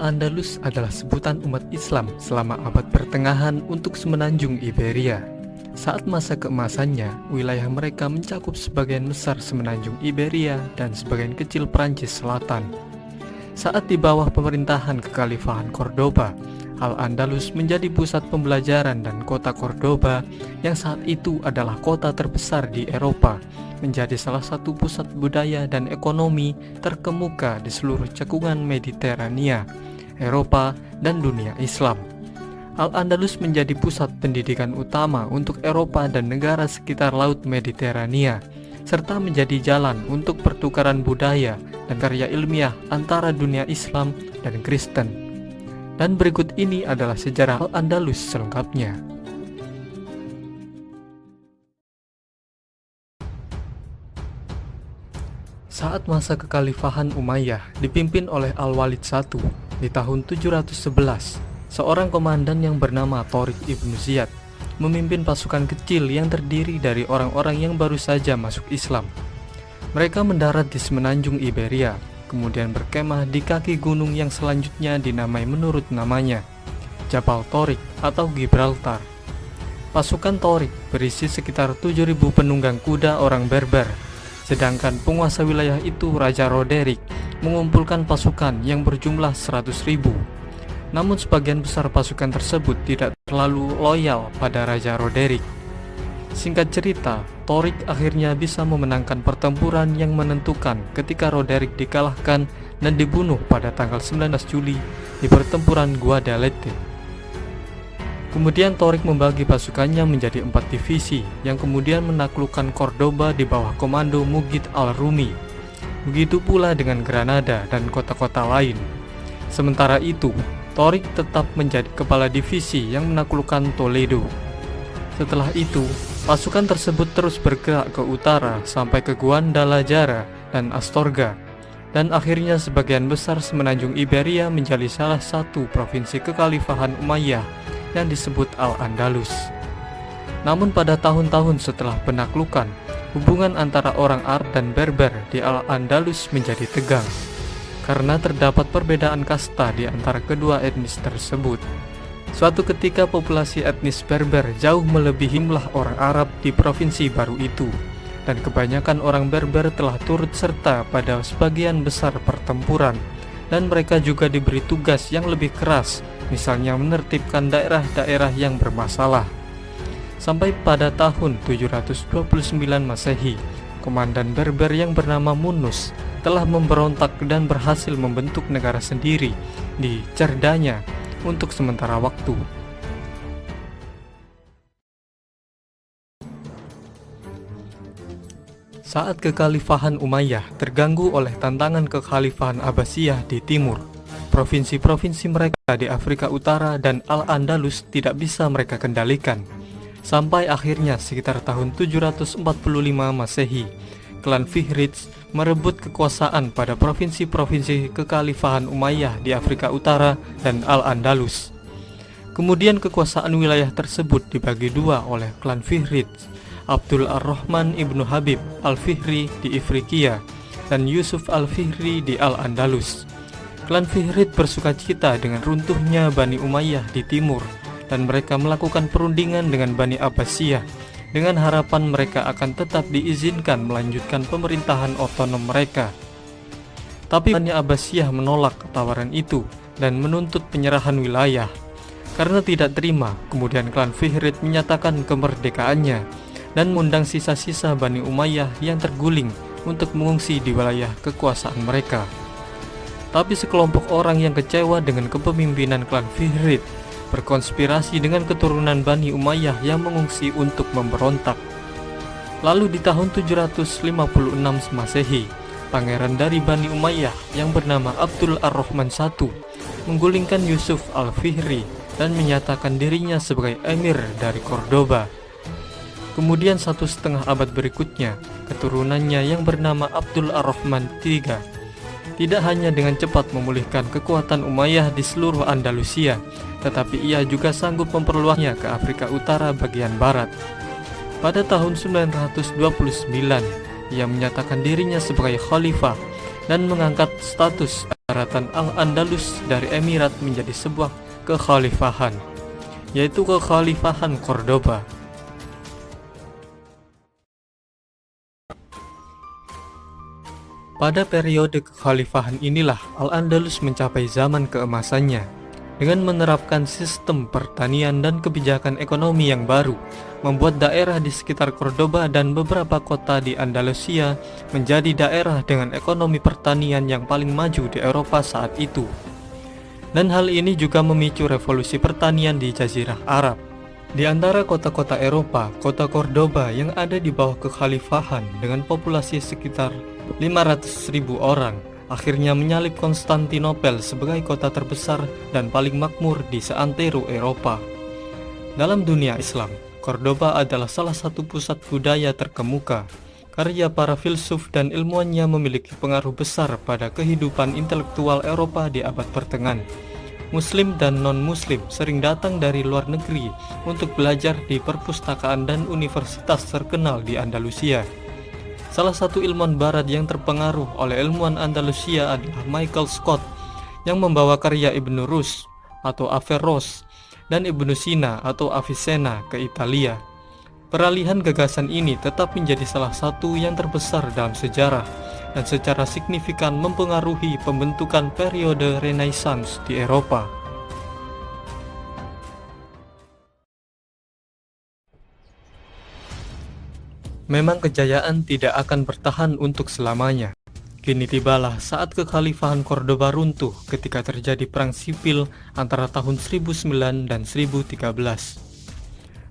Al-Andalus adalah sebutan umat Islam selama abad pertengahan untuk semenanjung Iberia. Saat masa keemasannya, wilayah mereka mencakup sebagian besar semenanjung Iberia dan sebagian kecil Prancis Selatan. Saat di bawah pemerintahan Kekhalifahan Cordoba, Al-Andalus menjadi pusat pembelajaran, dan kota Cordoba yang saat itu adalah kota terbesar di Eropa menjadi salah satu pusat budaya dan ekonomi terkemuka di seluruh cekungan Mediterania, Eropa, dan dunia Islam. Al-Andalus menjadi pusat pendidikan utama untuk Eropa dan negara sekitar Laut Mediterania, serta menjadi jalan untuk pertukaran budaya dan karya ilmiah antara dunia Islam dan Kristen. Dan berikut ini adalah sejarah Al-Andalus selengkapnya. Saat masa Kekhalifahan Umayyah dipimpin oleh Al-Walid I di tahun 711, seorang komandan yang bernama Tariq ibn Ziyad memimpin pasukan kecil yang terdiri dari orang-orang yang baru saja masuk Islam. Mereka mendarat di semenanjung Iberia, kemudian berkemah di kaki gunung yang selanjutnya dinamai menurut namanya, Jabal Tariq atau Gibraltar. Pasukan Tariq berisi sekitar 7.000 penunggang kuda orang Berber, sedangkan penguasa wilayah itu, Raja Roderick, mengumpulkan pasukan yang berjumlah 100.000. Namun sebagian besar pasukan tersebut tidak terlalu loyal pada Raja Roderick. Singkat cerita, Tariq akhirnya bisa memenangkan pertempuran yang menentukan ketika Roderick dikalahkan dan dibunuh pada tanggal 19 Juli di pertempuran Guadalete. Kemudian Tariq membagi pasukannya menjadi 4 divisi yang kemudian menaklukkan Cordoba di bawah komando Mughith al-Rumi. Begitu pula dengan Granada dan kota-kota lain. Sementara itu, Tariq tetap menjadi kepala divisi yang menaklukkan Toledo. Setelah itu, pasukan tersebut terus bergerak ke utara sampai ke Guadalajara dan Astorga, dan akhirnya sebagian besar semenanjung Iberia menjadi salah satu provinsi Kekhalifahan Umayyah yang disebut Al-Andalus. Namun pada tahun-tahun setelah penaklukan, hubungan antara orang Arab dan Berber di Al-Andalus menjadi tegang karena terdapat perbedaan kasta di antara kedua etnis tersebut. Suatu ketika populasi etnis Berber jauh melebihi jumlah orang Arab di provinsi baru itu, dan kebanyakan orang Berber telah turut serta pada sebagian besar pertempuran, dan mereka juga diberi tugas yang lebih keras, misalnya menertibkan daerah-daerah yang bermasalah. Sampai pada tahun 729 Masehi, komandan Berber yang bernama Munus telah memberontak dan berhasil membentuk negara sendiri di Cerdanya untuk sementara waktu. Saat Kekhalifahan Umayyah terganggu oleh tantangan Kekhalifahan Abbasiyah di timur, provinsi-provinsi mereka di Afrika Utara dan Al-Andalus tidak bisa mereka kendalikan. Sampai akhirnya sekitar tahun 745 Masehi, klan Fihriz merebut kekuasaan pada provinsi-provinsi Kekhalifahan Umayyah di Afrika Utara dan Al-Andalus. Kemudian kekuasaan wilayah tersebut dibagi dua oleh klan Fihriz, Abdul Ar-Rahman ibnu Habib al-Fihri di Ifriqiya dan Yusuf al-Fihri di Al-Andalus. Klan Fihriz bersukacita dengan runtuhnya Bani Umayyah di timur, dan mereka melakukan perundingan dengan Bani Abbasiyah dengan harapan mereka akan tetap diizinkan melanjutkan pemerintahan otonom mereka. Tapi Bani Abbasiyah menolak tawaran itu dan menuntut penyerahan wilayah. Karena tidak terima, kemudian klan Fihriz menyatakan kemerdekaannya dan mengundang sisa-sisa Bani Umayyah yang terguling untuk mengungsi di wilayah kekuasaan mereka. Tapi sekelompok orang yang kecewa dengan kepemimpinan klan Fihriz berkonspirasi dengan keturunan Bani Umayyah yang mengungsi untuk memberontak. Lalu di tahun 756 Masehi, pangeran dari Bani Umayyah yang bernama Abdul Ar-Rahman I menggulingkan Yusuf al-Fihri dan menyatakan dirinya sebagai emir dari Cordoba. Kemudian 1,5 abad berikutnya, keturunannya yang bernama Abdul Ar-Rahman III tidak hanya dengan cepat memulihkan kekuatan Umayyah di seluruh Andalusia, tetapi ia juga sanggup memperluasnya ke Afrika Utara bagian barat. Pada tahun 929, ia menyatakan dirinya sebagai khalifah dan mengangkat status daratan Al-Andalus dari emirat menjadi sebuah kekhalifahan, yaitu kekhalifahan Cordoba. Pada periode kekhalifahan inilah Al-Andalus mencapai zaman keemasannya dengan menerapkan sistem pertanian dan kebijakan ekonomi yang baru, membuat daerah di sekitar Cordoba dan beberapa kota di Andalusia menjadi daerah dengan ekonomi pertanian yang paling maju di Eropa saat itu. Dan hal ini juga memicu revolusi pertanian di Jazirah Arab. Di antara kota-kota Eropa, kota Cordoba yang ada di bawah kekhalifahan dengan populasi sekitar 500.000 orang akhirnya menyalip Konstantinopel sebagai kota terbesar dan paling makmur di seantero Eropa. Dalam dunia Islam, Cordoba adalah salah satu pusat budaya terkemuka. Karya para filsuf dan ilmuwannya memiliki pengaruh besar pada kehidupan intelektual Eropa di abad pertengahan. Muslim dan non-muslim sering datang dari luar negeri untuk belajar di perpustakaan dan universitas terkenal di Andalusia. Salah satu ilmuwan barat yang terpengaruh oleh ilmuwan Andalusia adalah Michael Scott yang membawa karya Ibn Rus atau Averroes dan Ibn Sina atau Avicenna ke Italia. Peralihan gagasan ini tetap menjadi salah satu yang terbesar dalam sejarah dan secara signifikan mempengaruhi pembentukan periode Renaissance di Eropa. Memang kejayaan tidak akan bertahan untuk selamanya. Kini tibalah saat kekhalifahan Cordoba runtuh ketika terjadi perang sipil antara tahun 1009 dan 1013.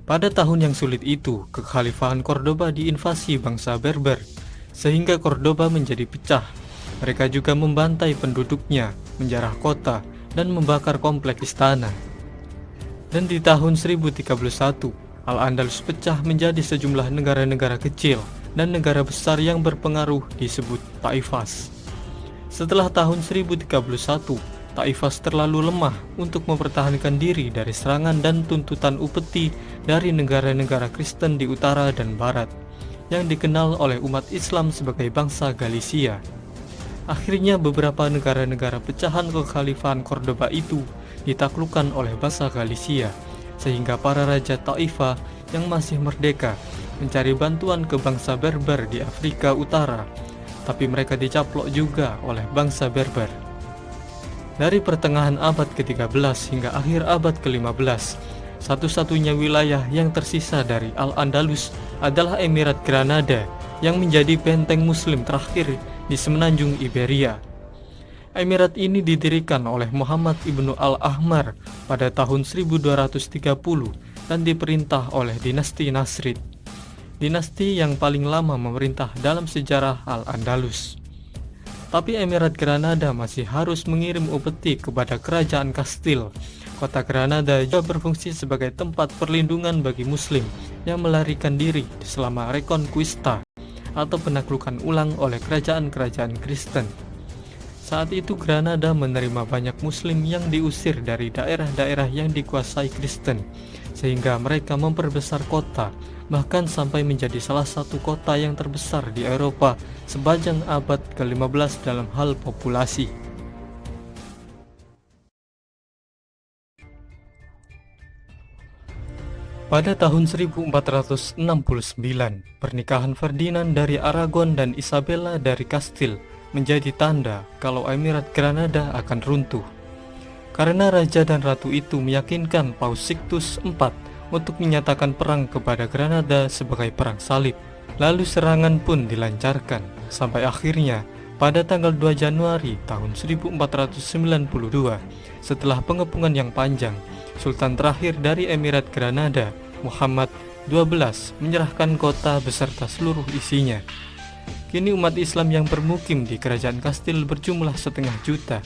Pada tahun yang sulit itu, kekhalifahan Cordoba diinvasi bangsa Berber, sehingga Cordoba menjadi pecah. Mereka juga membantai penduduknya, menjarah kota, dan membakar kompleks istana. Dan di tahun 1031, Al-Andalus pecah menjadi sejumlah negara-negara kecil dan negara besar yang berpengaruh disebut Taifas. Setelah tahun 1031, Taifas terlalu lemah untuk mempertahankan diri dari serangan dan tuntutan upeti dari negara-negara Kristen di utara dan barat, yang dikenal oleh umat Islam sebagai bangsa Galicia. Akhirnya beberapa negara-negara pecahan kekhalifahan Cordoba itu ditaklukkan oleh bangsa Galicia, sehingga para raja Taifah yang masih merdeka mencari bantuan ke bangsa Berber di Afrika Utara, tapi mereka dicaplok juga oleh bangsa Berber. Dari pertengahan abad ke-13 hingga akhir abad ke-15, satu-satunya wilayah yang tersisa dari Al-Andalus adalah Emirat Granada yang menjadi benteng muslim terakhir di semenanjung Iberia. Emirat ini didirikan oleh Muhammad ibnu Al-Ahmar pada tahun 1230 dan diperintah oleh dinasti Nasrid, dinasti yang paling lama memerintah dalam sejarah Al-Andalus. Tapi Emirat Granada masih harus mengirim upeti kepada kerajaan Kastil. Kota Granada juga berfungsi sebagai tempat perlindungan bagi muslim yang melarikan diri selama Reconquista atau penaklukan ulang oleh kerajaan-kerajaan Kristen. Saat itu Granada menerima banyak muslim yang diusir dari daerah-daerah yang dikuasai Kristen, sehingga mereka memperbesar kota, bahkan sampai menjadi salah satu kota yang terbesar di Eropa sepanjang abad ke-15 dalam hal populasi. Pada tahun 1469, pernikahan Ferdinand dari Aragon dan Isabella dari Kastil menjadi tanda kalau Emirat Granada akan runtuh. Karena raja dan ratu itu meyakinkan Paus Sixtus IV untuk menyatakan perang kepada Granada sebagai perang salib. Lalu serangan pun dilancarkan, sampai akhirnya pada tanggal 2 Januari tahun 1492, setelah pengepungan yang panjang, Sultan terakhir dari Emirat Granada, Muhammad XII, menyerahkan kota beserta seluruh isinya. Kini umat Islam yang bermukim di kerajaan Kastil berjumlah 500.000,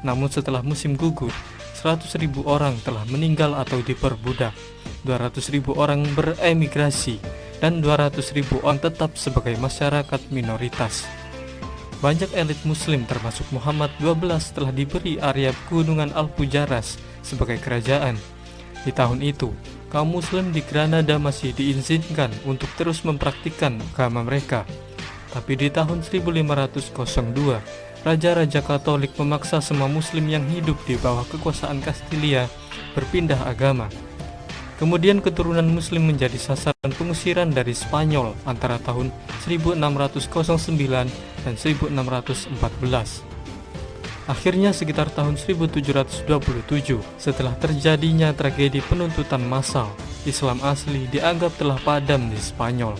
namun setelah musim gugur, 100.000 orang telah meninggal atau diperbudak, 200.000 orang beremigrasi, dan 200.000 orang tetap sebagai masyarakat minoritas. Banyak elit muslim termasuk Muhammad XII telah diberi area pegunungan Alpujarras sebagai kerajaan. Di tahun itu, kaum muslim di Granada masih diizinkan untuk terus mempraktikkan agama mereka. Tapi di tahun 1502, Raja-raja Katolik memaksa semua Muslim yang hidup di bawah kekuasaan Kastilia berpindah agama. Kemudian keturunan Muslim menjadi sasaran pengusiran dari Spanyol antara tahun 1609 dan 1614. Akhirnya sekitar tahun 1727, setelah terjadinya tragedi penuntutan massal, Islam asli dianggap telah padam di Spanyol.